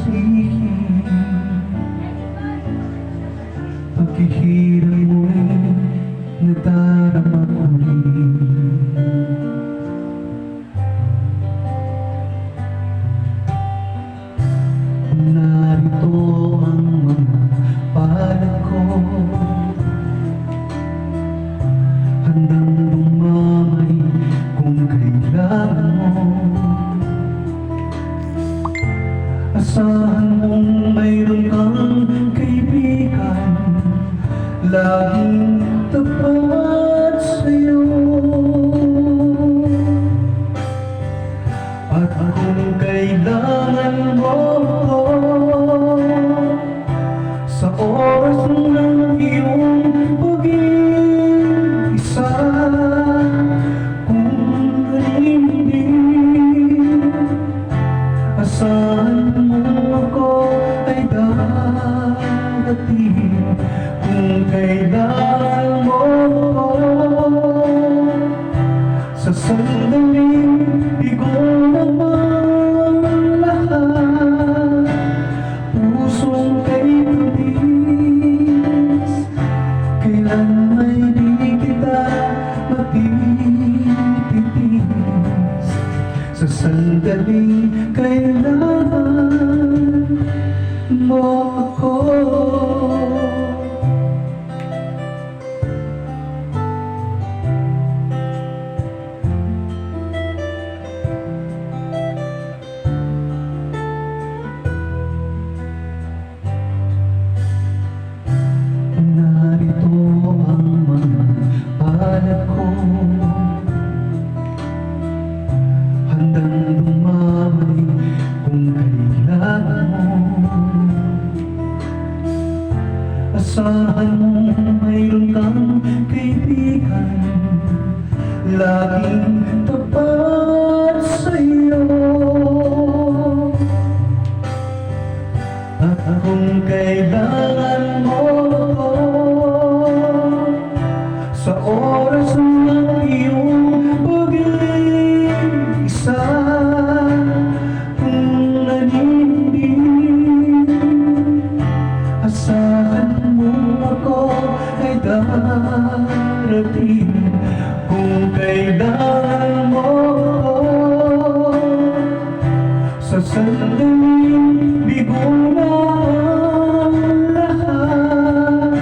sihig. Paghihiram mo'y nadarama ko rin. Narito ang mga palad ko, handang lumamay kung kailangan mo. Asahan mong mayroon kang kaibigan, laging tapat sa'yo. At kung kailangan mo ko, sa oras ng iyong pag-iisa, kung hindi, asahan mo ako ay dadating. Kung kailangan mo ko, sa sandaling bigong naman lahat, pusong kay tulis, kailan may di kita matitiis. Sa sandaling kailangan mo ako. Narito ang mga palad ko, handang lumamay kung kailangan mo. Asahan mong mayroon kang kaibigan, laging tapat sa'yo. At kung kailangan mo ko, sa oras ng iyong pag-iisa, kung nanindig, asahan mo ako ay darating. Kung kailangan mo ko, sa sandaling bigong ang lahat,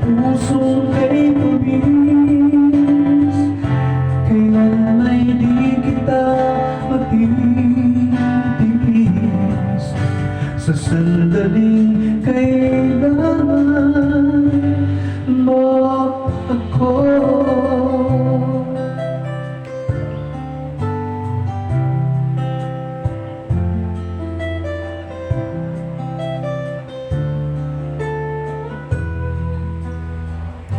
pusong kay tumis, kailan may di kita matitiis. Sa sandaling kailan